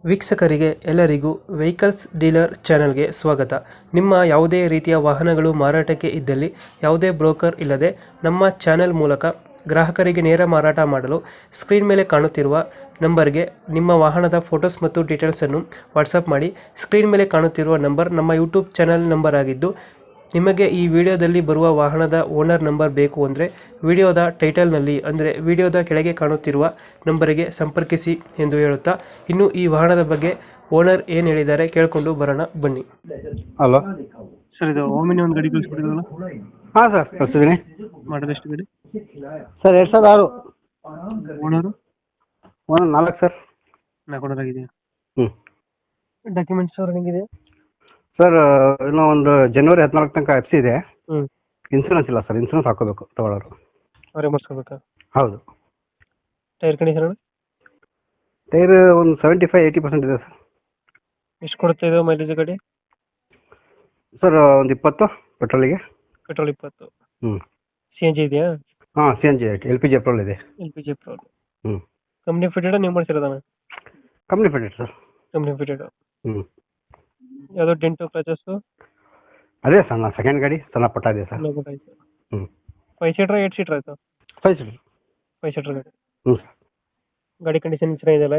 ವೀಕ್ಷಕರಿಗೆ ಎಲ್ಲರಿಗೂ vehicles dealer ಚಾನೆಲ್ಗೆ ಸ್ವಾಗತ. ನಿಮ್ಮ ಯಾವುದೇ ರೀತಿಯ ವಾಹನಗಳು ಮಾರಾಟಕ್ಕೆ ಇದ್ದಲ್ಲಿ ಯಾವುದೇ ಬ್ರೋಕರ್ ಇಲ್ಲದೆ ನಮ್ಮ ಚಾನೆಲ್ ಮೂಲಕ ಗ್ರಾಹಕರಿಗೆ ನೇರ ಮಾರಾಟ ಮಾಡಲು ಸ್ಕ್ರೀನ್ ಮೇಲೆ ಕಾಣುತ್ತಿರುವ ನಂಬರ್ಗೆ ನಿಮ್ಮ ವಾಹನದ ಫೋಟೋಸ್ ಮತ್ತು ಡೀಟೇಲ್ಸನ್ನು ವಾಟ್ಸಪ್ ಮಾಡಿ. ಸ್ಕ್ರೀನ್ ಮೇಲೆ ಕಾಣುತ್ತಿರುವ ನಂಬರ್ ನಮ್ಮ ಯೂಟ್ಯೂಬ್ ಚಾನೆಲ್ ನಂಬರ್ ಆಗಿದ್ದು, ನಿಮಗೆ ಈ ವಿಡಿಯೋದಲ್ಲಿ ಬರುವ ವಾಹನದ ಓನರ್ ನಂಬರ್ ಬೇಕು ಅಂದರೆ ವಿಡಿಯೋದ ಟೈಟಲ್ನಲ್ಲಿ ಅಂದರೆ ವಿಡಿಯೋದ ಕೆಳಗೆ ಕಾಣುತ್ತಿರುವ ನಂಬರಿಗೆ ಸಂಪರ್ಕಿಸಿ ಎಂದು ಹೇಳುತ್ತಾ, ಇನ್ನು ಈ ವಾಹನದ ಬಗ್ಗೆ ಓನರ್ ಏನು ಹೇಳಿದ್ದಾರೆ ಕೇಳಿಕೊಂಡು ಬರೋಣ ಬನ್ನಿ. ಹಲೋ ಸರ್, ಇದು ಓಮಿನಿ ಒಂದು ಗಾಡಿ ಕಳಿಸ್ಬಿಟ್ಟಿದ್ರಲ್ಲ, ಹಾಂ ಸರ್ ಕಳಿಸಿದ್ದೀನಿ. ಮಾಡೋದು ಎಷ್ಟು ಗಾಡಿ? ಸರ್ 2006 ಓನರು ಒಂದು 4 ಸರ್. 4 ಓನರ್ ಆಗಿದೆಯಾ? ಹ್ಞೂ ಡಾಕ್ಯುಮೆಂಟ್ಸ್ ಅವ್ರು ಹೆಂಗಿದೆ? ಸರ್ ಇನ್ನೂ ಒಂದು ಜನವರಿ 14 ತನಕ FC ಇದೆ. ಹ್ಞೂ ಇನ್ಸೂರೆನ್ಸ್ ಇಲ್ಲ ಸರ್, ಇನ್ಸೂರೆನ್ಸ್ ಹಾಕೋಬೇಕು ತಗೊಳ್ಳೋರು. ಅವರೇ ಮಾಡಿಸ್ಕೋಬೇಕಾ? ಹೌದು. ಟೈರ್ ಕಂಡೀಷನ್ ಟೈರ್ ಒಂದು 75-80% ಇದೆ ಸರ್. ಎಷ್ಟು ಕೊಡುತ್ತೆ ಇದು ಮೈಲೇಜ್ ಗಾಡಿ? ಸರ್ ಒಂದು 20 ಪೆಟ್ರೋಲಿಗೆ. ಪೆಟ್ರೋಲ್ 20. ಹ್ಞೂ CNG ಇದೆಯಾ? ಹಾಂ CNG LPG ಪೆಟ್ರೋಲ್ ಇದೆ. LPG petrol. ಹ್ಞೂ ಕಂಪ್ನಿ ಫಿಟೆಡ್ ನೀವು ಮಾಡಿಸಿರೋದಣ್ಣ? Company fitted sir. Company fitted. ಹ್ಞೂ ಯಾವುದೋ ಡೆಂಟು ಕ್ರಚಸ್ಸು? ಅದೇ ಸಣ್ಣ ಸೆಕೆಂಡ್ ಗಾಡಿ, ಸಣ್ಣ ಪುಟ್ಟ ಇದೆ ಸರ್. ಆಯ್ತು. ಹ್ಞೂ 5 ಸೀಟ್ರಾ 8 ಸೀಟ್ರ್ ಆಯಿತು? 5 ಸೀಟರ್. 5 ಸೀಟ್ರ್ ಗಾಡಿ. ಹ್ಞೂ ಸರ್. ಗಾಡಿ ಕಂಡೀಷನ್ ಚೆನ್ನಾಗಿದೆಯಲ್ಲ?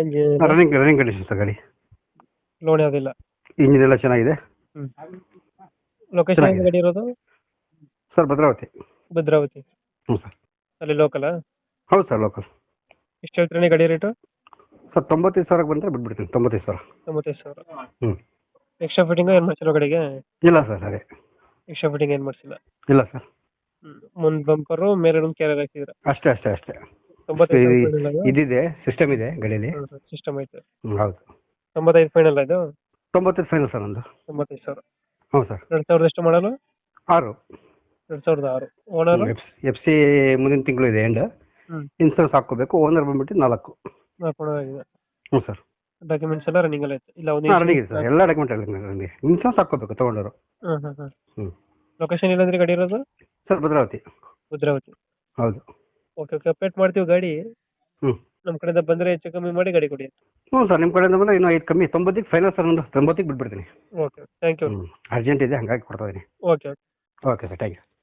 ರನ್ನಿಂಗ್ ಕಂಡೀಷನ್ ಸರ್ ಗಾಡಿ. ಲೋನ್ ಯಾವುದಿಲ್ಲ? ಇಂಜಿನ್ ಎಲ್ಲ ಚೆನ್ನಾಗಿದೆ. ಹ್ಞೂ. ಲೊಕೇಶನ್ ಚೆನ್ನಾಗಿದೆ. ಗಾಡಿ ಇರೋದು? ಸರ್ ಭದ್ರಾವತಿ. ಭದ್ರಾವತಿ. ಹ್ಞೂ ಸರ್. ಅಲ್ಲಿ ಲೋಕಲಾ? ಹೌದು ಸರ್ ಲೋಕಲ್. ಎಷ್ಟು ಹೇಳ್ತೀರಾ ಗಾಡಿ ರೇಟು? ಸರ್ 95,000 ಬಂದರೆ ಬಿಟ್ಬಿಡ್ತೀನಿ. 95,000. 95,000. ಹ್ಞೂ. ಎಕ್ಸ್ಟ್ರಾ ಫಿಟ್ಟಿಂಗ್ ಏನು ಮಾಡಿಸಿಲ್ಲ ಗಾಡಿಗೆ? ಇಲ್ಲ ಸರ್ ಅದೇ. ಎಕ್ಸ್ಟ್ರಾ ಫಿಟ್ಟಿಂಗ್ ಏನು ಮಾಡಿಸಿಲ್ಲ? ಇಲ್ಲ ಸರ್. ಮುಂದೆ ಬಂಪರು ಮೇಲೆ ಒಂದು ಕ್ಯಾರಿಯರ್ ಹಾಕಿದ್ರೆ ಅಷ್ಟೇ. 95 ಫೈನಲ್ ಅದು? ಇದಿದೆ, ಸಿಸ್ಟಮ್ ಇದೆ ಗಾಡೀಲಿ. ಸಿಸ್ಟಮ್ ಐತೆ. ಹೌದು. 95 ಫೈನಲ್ ಇದು? 95 ಫೈನಲ್ ಸರ್ ನಂದು. 95,000. ಹ್ಞೂ ಸರ್. 2000 ಎಷ್ಟು ಮಾಡಲು? 6. 2006. ಓನರು? FC ಮುಂದಿನ ತಿಂಗಳು ಇದೆ ಎಂಡ್. ಹ್ಞೂ. ಇನ್ಸೂರೆನ್ಸ್ ಹಾಕ್ಕೋಬೇಕು. ಓನರ್ ಬಂದ್ಬಿಟ್ಟು 4. 4 ಓನರ್ ಆಗಿದೆ. ಹ್ಞೂ ಸರ್. ಡಾಕ್ಯುಮೆಂಟ್ಸ್ ಎಲ್ಲ ರನ್ನಿಂಗ್ ಎಲ್ಲ ಐತೆ? ಇಲ್ಲ ಒಂದು ರನ್ನಿಂಗ್ ಇದೆ ಸರ್, ಎಲ್ಲ ಡಾಕ್ಯುಮೆಂಟ್ ರನ್ನಿಂಗ್. ಇನ್ಸೂರೆನ್ಸ್ ಹಾಕ್ಕೋಬೇಕು ತಗೊಂಡವರು. ಹಾಂ. ಹ್ಞೂ. ಲೊಕೇಶನ್ ಇಲ್ಲಂದ್ರೆ ಗಾಡಿ ಇರೋದು? ಸರ್ ಭದ್ರಾವತಿ. ಭದ್ರಾವತಿ. ಹೌದು. ಓಕೆ ಅಪ್ಡೇಟ್ ಮಾಡ್ತೀವಿ ಗಾಡಿ. ಹ್ಞೂ. ನಮ್ಮ ಕಡೆಯಿಂದ ಬಂದರೆ ಹೆಚ್ಚು ಕಮ್ಮಿ ಮಾಡಿ ಗಾಡಿ ಕೊಡಿ. ಹ್ಞೂ ಸರ್, ನಿಮ್ಮ ಕಡೆಯಿಂದ ಬಂದರೆ ಇನ್ನೂ 5 ಕಮ್ಮಿ. 90ಗೆ ಫೈನಲ್ ಸರ್, ಒಂದು 90ಗೆ ಬಿಟ್ಬಿಡ್ತೀನಿ. Okay thank you. ಅರ್ಜೆಂಟ್ ಇದೆ, ಹಾಗಾಗಿ ಕೊಡ್ತಾ ಇದ್ದೀನಿ. Okay. Okay sir, thank you.